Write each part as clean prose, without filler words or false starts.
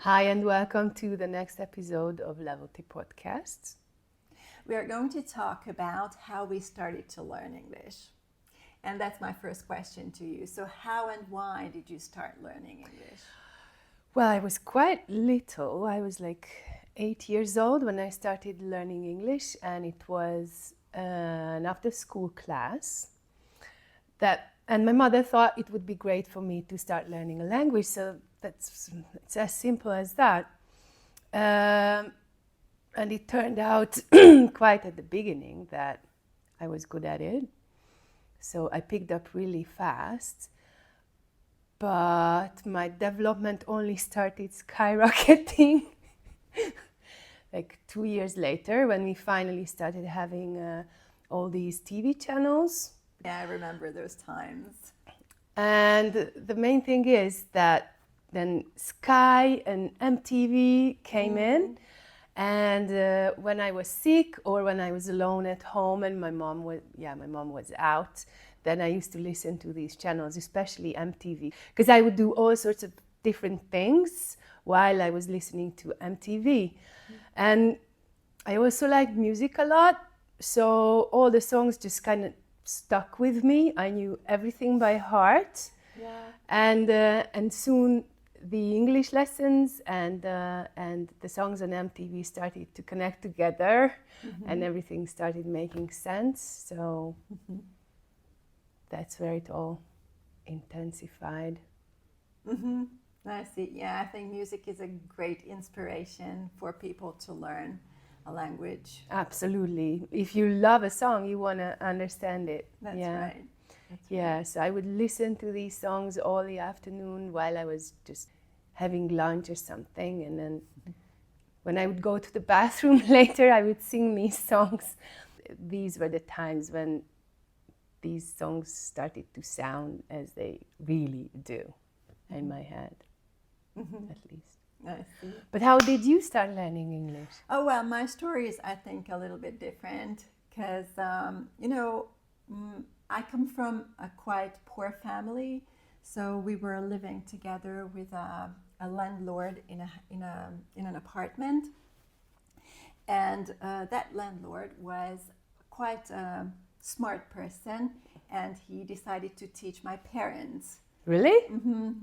Hi and welcome to the next episode of Levelty podcast. We are going to talk about how we started to learn English. And that's my first question to you. So how and why did you start learning English? Well, I was quite little. I was like 8 years old when I started learning English, and it was an after school class and my mother thought it would be great for me to start learning a language, so it's as simple as that. And it turned out quite at the beginning that I was good at it. So I picked up really fast. But my development only started skyrocketing like 2 years later when we finally started having all these TV channels. Yeah, I remember those times. And the main thing is that then Sky and MTV came in. And when I was sick or when I was alone at home and my mom was out, then I used to listen to these channels, especially MTV, because I would do all sorts of different things while I was listening to MTV. And I also liked music a lot, so all the songs just kind of stuck with me. I knew everything by heart. Yeah. And soon the English lessons and the songs on MTV started to connect together, and everything started making sense. So that's where it all intensified. I see. Yeah, I think music is a great inspiration for people to learn a language. Absolutely. If you love a song, you want to understand it. That's right. Yeah, so I would listen to these songs all the afternoon while I was just having lunch or something. And then when I would go to the bathroom later, I would sing these songs. These were the times when these songs started to sound as they really do in my head, at least. I see. But how did you start learning English? Oh, well, my story is, I think, a little bit different because, I come from a quite poor family. So we were living together with a landlord in an apartment. And that landlord was quite a smart person, and he decided to teach my parents. Really?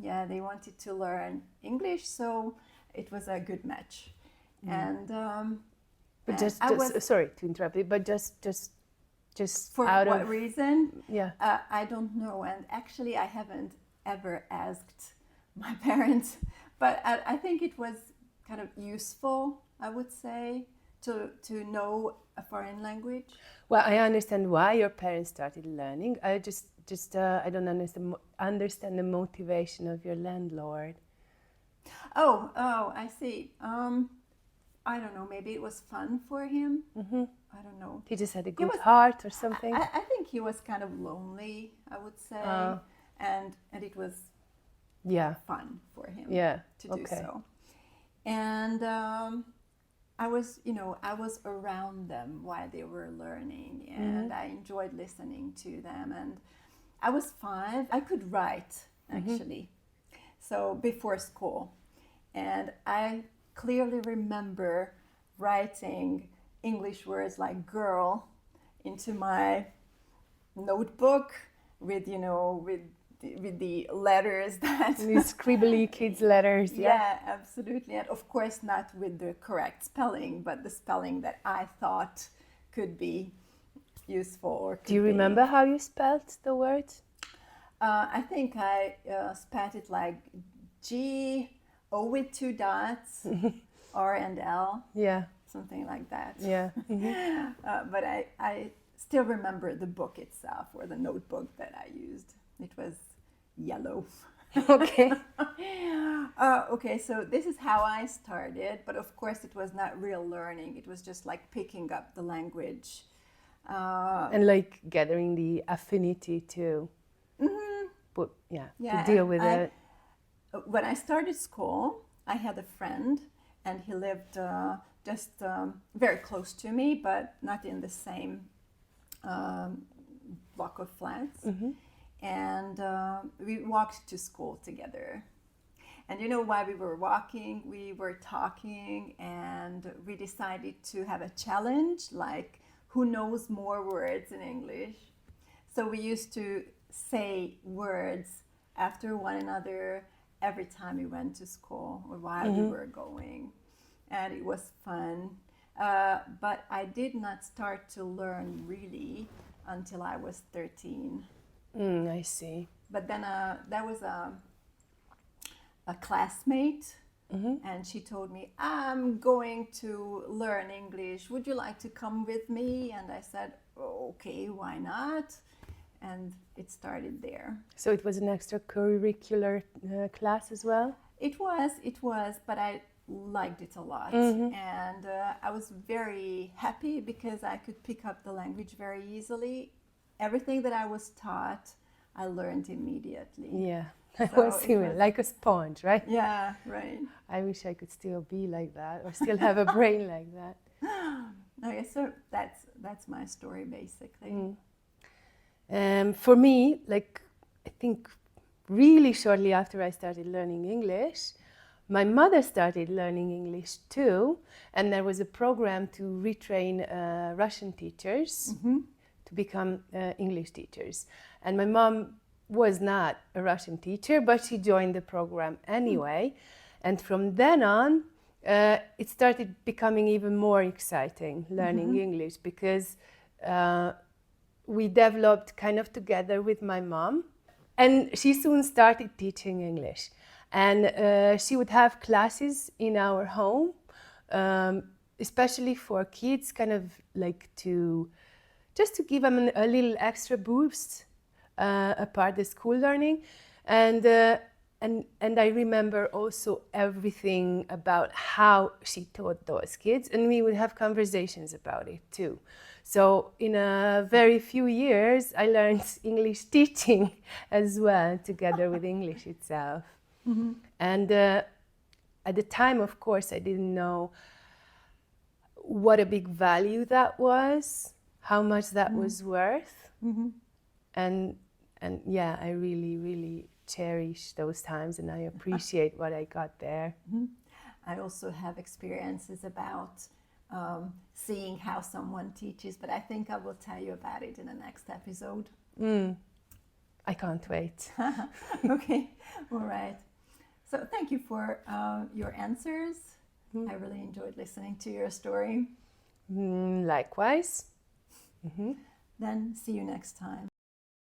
Yeah, they wanted to learn English, so it was a good match. And But sorry to interrupt you, but just for out what of reason? Yeah. I don't know, and actually I haven't ever asked my parents, but I think it was kind of useful, I would say, to know a foreign language. Well, I understand why your parents started learning. I I don't understand the motivation of your landlord. Oh, I see. I don't know. Maybe it was fun for him. I don't know. He just had a good heart or something. I think he was kind of lonely, I would say, and it was fun for him to do so. And I was around them while they were learning, and I enjoyed listening to them. And I was 5. I could write, actually, so before school. And I clearly remember writing English words like girl into my notebook with the letters that These scribbly kids' letters. Yeah, absolutely. And of course not with the correct spelling, but the spelling that I thought could be useful. Or Do you remember how you spelled the word? I think I spelled it like G-O with 2 dots, R and L. Yeah. Something like that. Yeah. But I still remember the book itself, or the notebook that I used. It was yellow. Okay. Okay, so this is how I started, but of course it was not real learning. It was just like picking up the language. And like gathering the affinity to, to deal with it. When I started school, I had a friend, and he lived just very close to me, but not in the same block of flats. And we walked to school together. And you know, while we were walking, we were talking, and we decided to have a challenge, like who knows more words in English. So we used to say words after one another every time we went to school or while we were going. And it was fun. But I did not start to learn really until I was 13. I see. But then there was a classmate, and she told me, I'm going to learn English. Would you like to come with me? And I said, okay, why not? And it started there. So it was an extracurricular class as well? It was, but I liked it a lot. And I was very happy because I could pick up the language very easily. Everything that I was taught, I learned immediately. Yeah, I was like a sponge, right? Yeah, right. I wish I could still be like that or still have a brain like that. Okay, so that's my story basically. For me, like, I think really shortly after I started learning English, my mother started learning English too, and there was a program to retrain Russian teachers to become English teachers. And my mom was not a Russian teacher, but she joined the program anyway. And from then on, it started becoming even more exciting, learning English, because we developed kind of together with my mom, and she soon started teaching English. And she would have classes in our home, especially for kids, kind of like just to give them a little extra boost apart the school learning. And I remember also everything about how she taught those kids, and we would have conversations about it too. So in a very few years, I learned English teaching as well, together with English itself. And at the time, of course, I didn't know what a big value that was, how much that was worth. And yeah, I really, really cherish those times, and I appreciate what I got there. I also have experiences about seeing how someone teaches, but I think I will tell you about it in the next episode. I can't wait. Okay, all right. So thank you for your answers. I really enjoyed listening to your story. Likewise. Then see you next time.